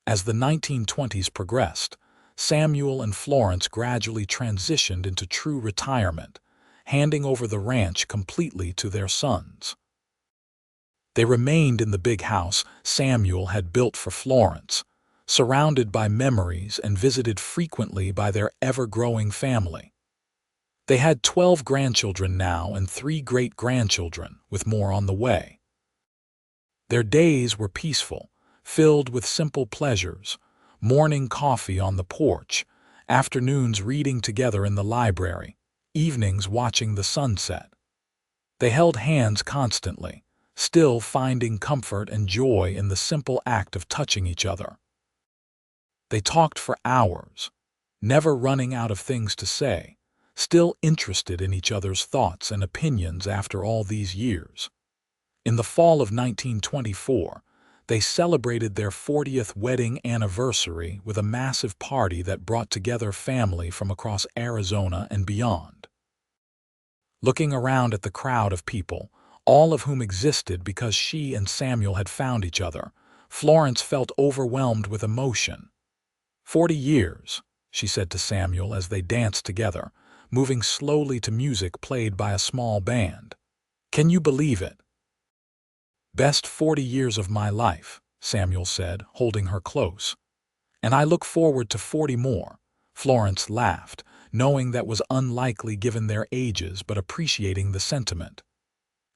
As the 1920s progressed, Samuel and Florence gradually transitioned into true retirement, handing over the ranch completely to their sons. They remained in the big house Samuel had built for Florence, surrounded by memories and visited frequently by their ever-growing family. They had 12 grandchildren now and 3 great-grandchildren, with more on the way. Their days were peaceful, filled with simple pleasures: morning coffee on the porch, afternoons reading together in the library, evenings watching the sunset. They held hands constantly, still finding comfort and joy in the simple act of touching each other. They talked for hours, never running out of things to say, still interested in each other's thoughts and opinions after all these years. In the fall of 1924, they celebrated their 40th wedding anniversary with a massive party that brought together family from across Arizona and beyond. Looking around at the crowd of people, all of whom existed because she and Samuel had found each other, Florence felt overwhelmed with emotion. 40 years, she said to Samuel as they danced together, moving slowly to music played by a small band. Can you believe it? Best 40 years of my life, Samuel said, holding her close. And I look forward to 40 more, Florence laughed, knowing that was unlikely given their ages but appreciating the sentiment.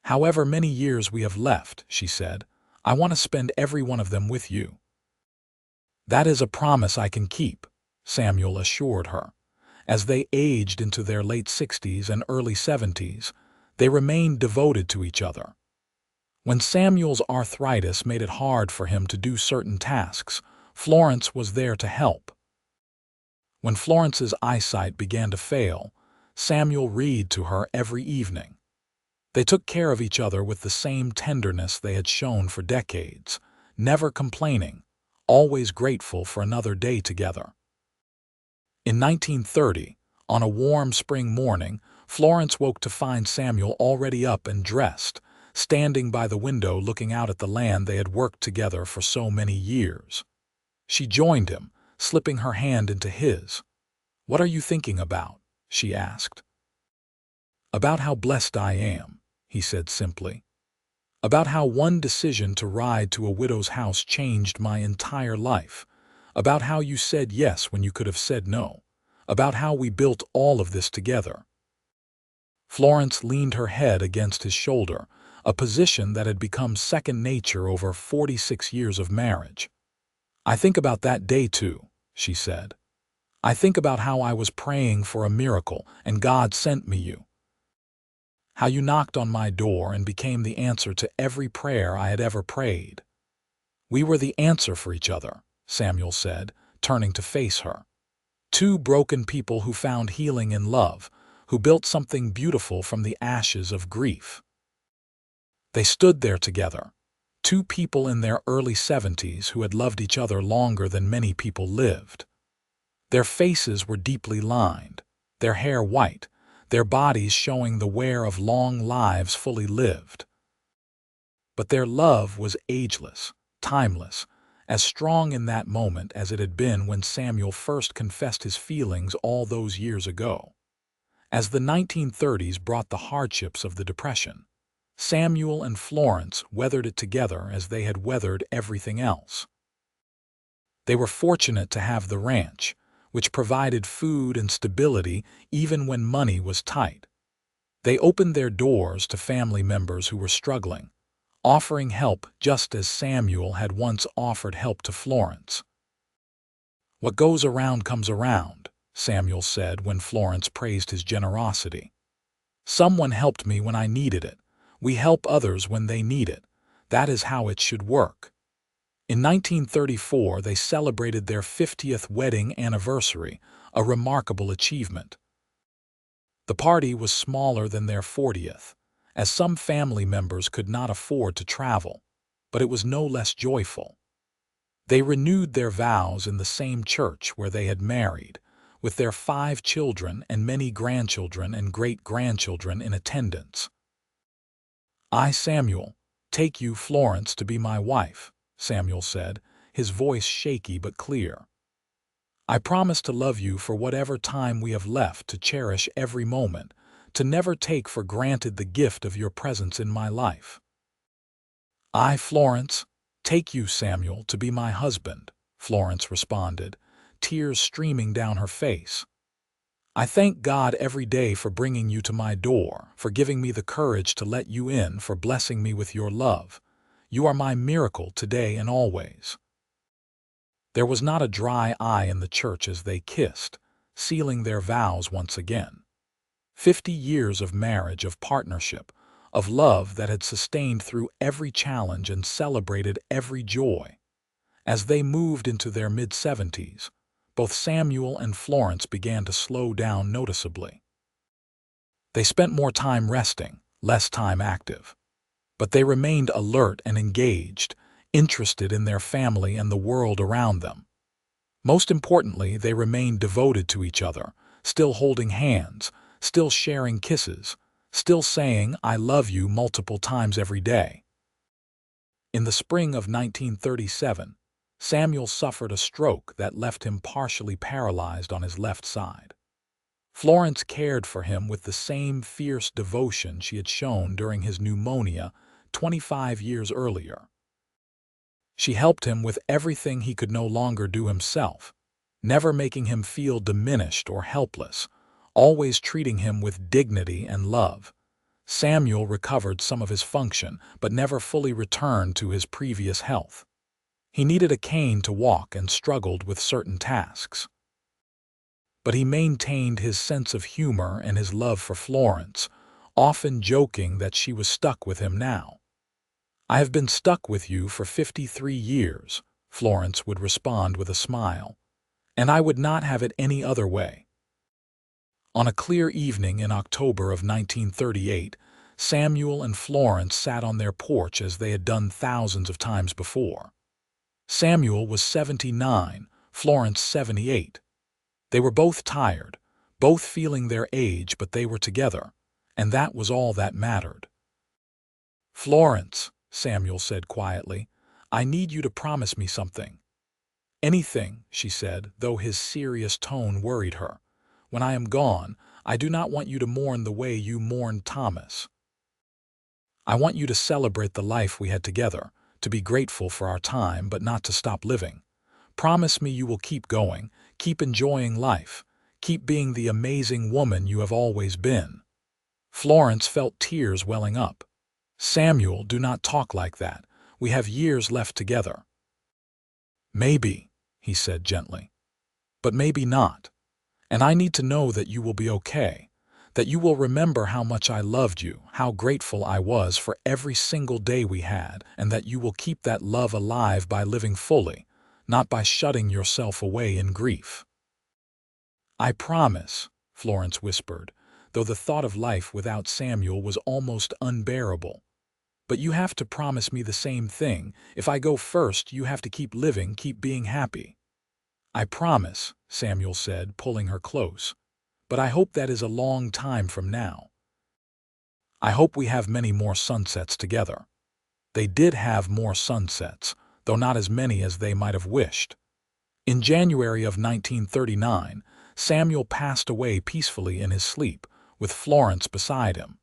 However many years we have left, she said, I want to spend every one of them with you. That is a promise I can keep, Samuel assured her. As they aged into their late 60s and early 70s, they remained devoted to each other. When Samuel's arthritis made it hard for him to do certain tasks, Florence was there to help. When Florence's eyesight began to fail, Samuel read to her every evening. They took care of each other with the same tenderness they had shown for decades, never complaining, always grateful for another day together. In 1930, on a warm spring morning, Florence woke to find Samuel already up and dressed, standing by the window looking out at the land they had worked together for so many years. She joined him, slipping her hand into his. "What are you thinking about?" she asked. "About how blessed I am," he said simply. "About how one decision to ride to a widow's house changed my entire life. About how you said yes when you could have said no. About how we built all of this together." Florence leaned her head against his shoulder, a position that had become second nature over 46 years of marriage. "I think about that day too," she said. "I think about how I was praying for a miracle and God sent me you. How you knocked on my door and became the answer to every prayer I had ever prayed." "We were the answer for each other," Samuel said, turning to face her. "Two broken people who found healing in love, who built something beautiful from the ashes of grief." They stood there together, two people in their early 70s who had loved each other longer than many people lived. Their faces were deeply lined, their hair white, their bodies showing the wear of long lives fully lived. But their love was ageless, timeless, as strong in that moment as it had been when Samuel first confessed his feelings all those years ago. As the 1930s brought the hardships of the Depression, Samuel and Florence weathered it together as they had weathered everything else. They were fortunate to have the ranch, which provided food and stability even when money was tight. They opened their doors to family members who were struggling, offering help just as Samuel had once offered help to Florence. "What goes around comes around," Samuel said when Florence praised his generosity. "Someone helped me when I needed it. We help others when they need it. That is how it should work." In 1934, they celebrated their 50th wedding anniversary, a remarkable achievement. The party was smaller than their 40th, as some family members could not afford to travel, but it was no less joyful. They renewed their vows in the same church where they had married, with their 5 children and many grandchildren and great-grandchildren in attendance. "I, Samuel, take you, Florence, to be my wife," Samuel said, his voice shaky but clear. "I promise to love you for whatever time we have left, to cherish every moment, to never take for granted the gift of your presence in my life." I, Florence, take you, Samuel, to be my husband, Florence responded, tears streaming down her face. I thank God every day for bringing you to my door, for giving me the courage to let you in, for blessing me with your love. You are my miracle today and always. There was not a dry eye in the church as they kissed, sealing their vows once again. 50 years of marriage, of partnership, of love that had sustained through every challenge and celebrated every joy. As they moved into their mid-70s, both Samuel and Florence began to slow down noticeably. They spent more time resting, less time active. But they remained alert and engaged, interested in their family and the world around them. Most importantly, they remained devoted to each other, still holding hands, still sharing kisses, still saying, "I love you" multiple times every day. In the spring of 1937, Samuel suffered a stroke that left him partially paralyzed on his left side. Florence cared for him with the same fierce devotion she had shown during his pneumonia 25 years earlier. She helped him with everything he could no longer do himself, never making him feel diminished or helpless, always treating him with dignity and love. Samuel recovered some of his function, but never fully returned to his previous health. He needed a cane to walk and struggled with certain tasks. But he maintained his sense of humor and his love for Florence, often joking that she was stuck with him now. "I have been stuck with you for 53 years, Florence would respond with a smile, "and I would not have it any other way." On a clear evening in October of 1938, Samuel and Florence sat on their porch as they had done thousands of times before. Samuel was 79, Florence 78. They were both tired, both feeling their age, but they were together, and that was all that mattered. "Florence," Samuel said quietly, "I need you to promise me something." "Anything," she said, though his serious tone worried her. "When I am gone, I do not want you to mourn the way you mourned Thomas. I want you to celebrate the life we had together, to be grateful for our time, but not to stop living. Promise me you will keep going, keep enjoying life, keep being the amazing woman you have always been." Florence felt tears welling up. "Samuel, do not talk like that. We have years left together." "Maybe," he said gently, "but maybe not. And I need to know that you will be okay, that you will remember how much I loved you, how grateful I was for every single day we had, and that you will keep that love alive by living fully, not by shutting yourself away in grief." "I promise," Florence whispered, though the thought of life without Samuel was almost unbearable. "But you have to promise me the same thing. If I go first, you have to keep living, keep being happy." "I promise," Samuel said, pulling her close. "But I hope that is a long time from now. I hope we have many more sunsets together." They did have more sunsets, though not as many as they might have wished. In January of 1939, Samuel passed away peacefully in his sleep, with Florence beside him.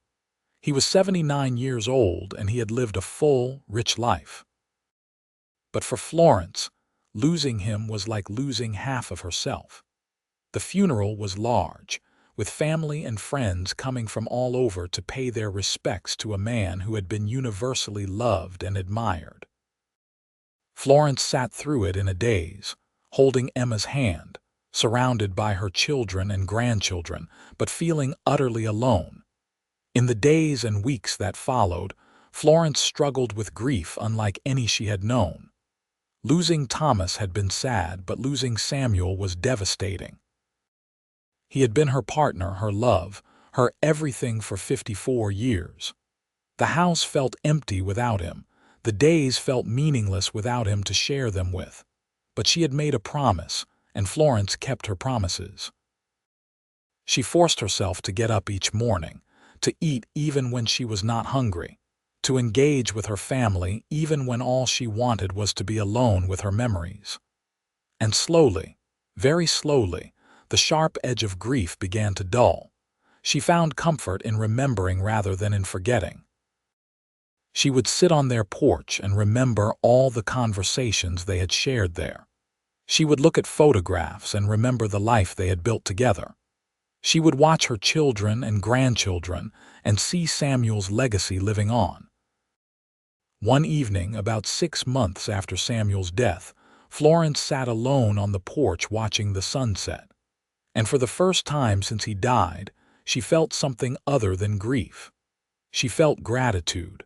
He was 79 years old, and he had lived a full, rich life. But for Florence, losing him was like losing half of herself. The funeral was large, with family and friends coming from all over to pay their respects to a man who had been universally loved and admired. Florence sat through it in a daze, holding Emma's hand, surrounded by her children and grandchildren, but feeling utterly alone. In the days and weeks that followed, Florence struggled with grief unlike any she had known. Losing Thomas had been sad, but losing Samuel was devastating. He had been her partner, her love, her everything for 54 years. The house felt empty without him. The days felt meaningless without him to share them with. But she had made a promise, and Florence kept her promises. She forced herself to get up each morning, to eat even when she was not hungry, to engage with her family even when all she wanted was to be alone with her memories. And slowly, very slowly, the sharp edge of grief began to dull. She found comfort in remembering rather than in forgetting. She would sit on their porch and remember all the conversations they had shared there. She would look at photographs and remember the life they had built together. She would watch her children and grandchildren and see Samuel's legacy living on. One evening, about 6 months after Samuel's death, Florence sat alone on the porch watching the sunset. And for the first time since he died, she felt something other than grief. She felt gratitude.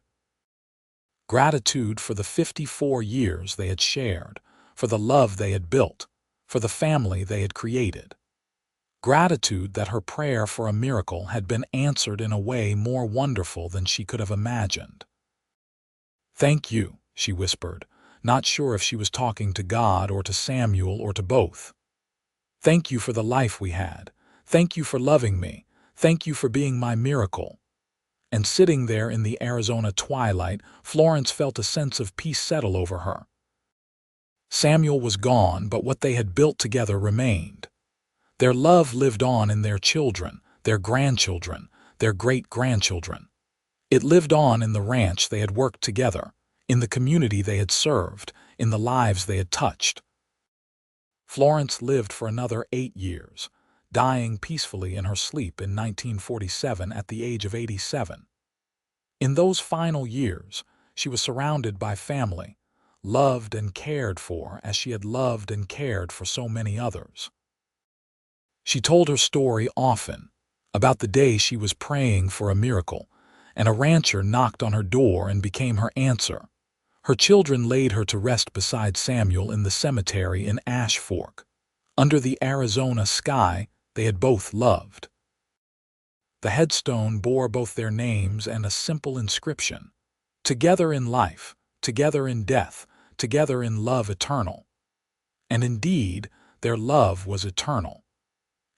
Gratitude for the 54 years they had shared, for the love they had built, for the family they had created. Gratitude that her prayer for a miracle had been answered in a way more wonderful than she could have imagined. "Thank you," she whispered, not sure if she was talking to God or to Samuel or to both. "Thank you for the life we had. Thank you for loving me. Thank you for being my miracle." And sitting there in the Arizona twilight, Florence felt a sense of peace settle over her. Samuel was gone, but what they had built together remained. Their love lived on in their children, their grandchildren, their great-grandchildren. It lived on in the ranch they had worked together, in the community they had served, in the lives they had touched. Florence lived for another 8 years, dying peacefully in her sleep in 1947 at the age of 87. In those final years, she was surrounded by family, loved and cared for as she had loved and cared for so many others. She told her story often, about the day she was praying for a miracle, and a rancher knocked on her door and became her answer. Her children laid her to rest beside Samuel in the cemetery in Ash Fork. Under the Arizona sky they had both loved. The headstone bore both their names and a simple inscription: "Together in life, together in death, together in love eternal." And indeed, their love was eternal.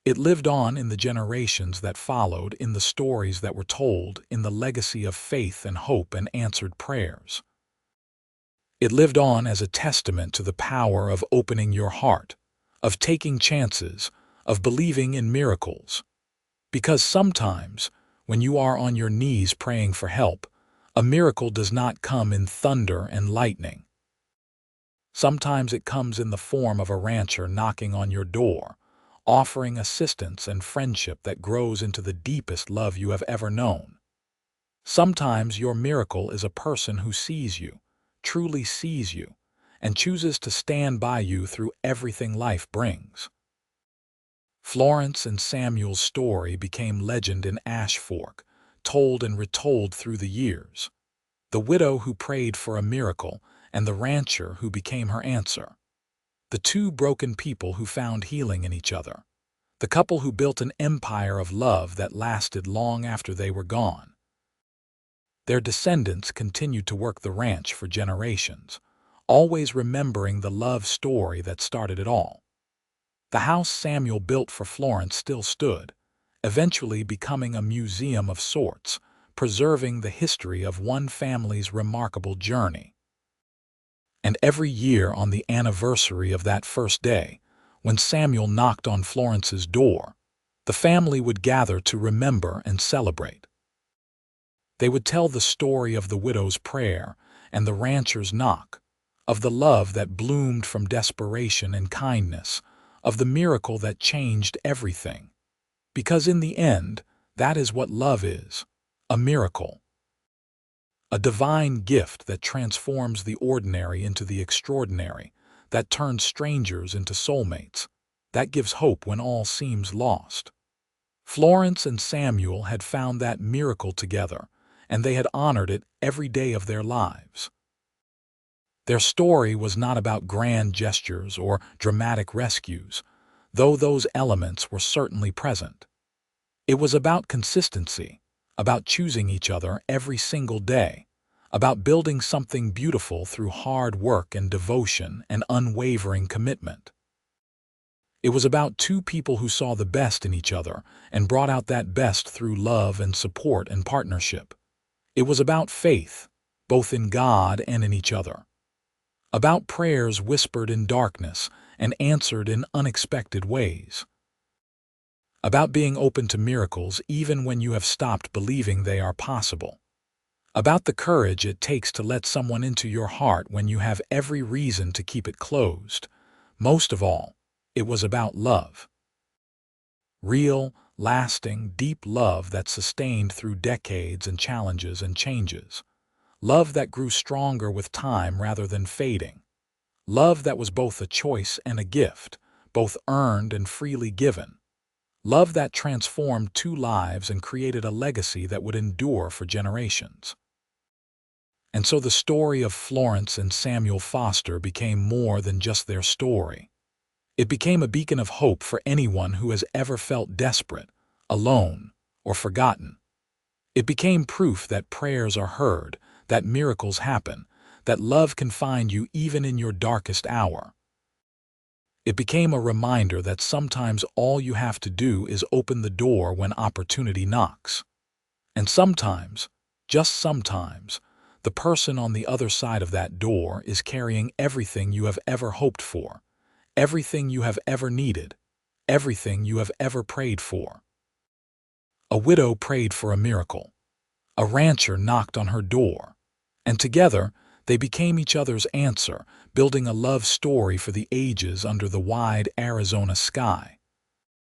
It lived on in the generations that followed, in the stories that were told, in the legacy of faith and hope and answered prayers. It lived on as a testament to the power of opening your heart, of taking chances, of believing in miracles. Because sometimes, when you are on your knees praying for help, a miracle does not come in thunder and lightning. Sometimes it comes in the form of a rancher knocking on your door, offering assistance and friendship that grows into the deepest love you have ever known. Sometimes your miracle is a person who sees you, truly sees you, and chooses to stand by you through everything life brings. Florence and Samuel's story became legend in Ash Fork, told and retold through the years. The widow who prayed for a miracle and the rancher who became her answer. The two broken people who found healing in each other. The couple who built an empire of love that lasted long after they were gone. Their descendants continued to work the ranch for generations, always remembering the love story that started it all. The house Samuel built for Florence still stood, eventually becoming a museum of sorts, preserving the history of one family's remarkable journey. And every year on the anniversary of that first day, when Samuel knocked on Florence's door, the family would gather to remember and celebrate. They would tell the story of the widow's prayer and the rancher's knock, of the love that bloomed from desperation and kindness, of the miracle that changed everything. Because in the end, that is what love is, a miracle. A divine gift that transforms the ordinary into the extraordinary, that turns strangers into soulmates, that gives hope when all seems lost. Florence and Samuel had found that miracle together, and they had honored it every day of their lives. Their story was not about grand gestures or dramatic rescues, though those elements were certainly present. It was about consistency, about choosing each other every single day, about building something beautiful through hard work and devotion and unwavering commitment. It was about two people who saw the best in each other and brought out that best through love and support and partnership. It was about faith, both in God and in each other. About prayers whispered in darkness and answered in unexpected ways. About being open to miracles even when you have stopped believing they are possible. about the courage it takes to let someone into your heart when you have every reason to keep it closed. Most of all, it was about love. Real, lasting, deep love that sustained through decades and challenges and changes. Love that grew stronger with time rather than fading. Love that was both a choice and a gift, both earned and freely given. Love that transformed two lives and created a legacy that would endure for generations. And so the story of Florence and Samuel Foster became more than just their story. It became a beacon of hope for anyone who has ever felt desperate, alone, or forgotten. It became proof that prayers are heard, that miracles happen, that love can find you even in your darkest hour. It became a reminder that sometimes all you have to do is open the door when opportunity knocks. And sometimes, just sometimes, the person on the other side of that door is carrying everything you have ever hoped for, everything you have ever needed, everything you have ever prayed for. A widow prayed for a miracle. A rancher knocked on her door. And together, they became each other's answer, building a love story for the ages under the wide Arizona sky.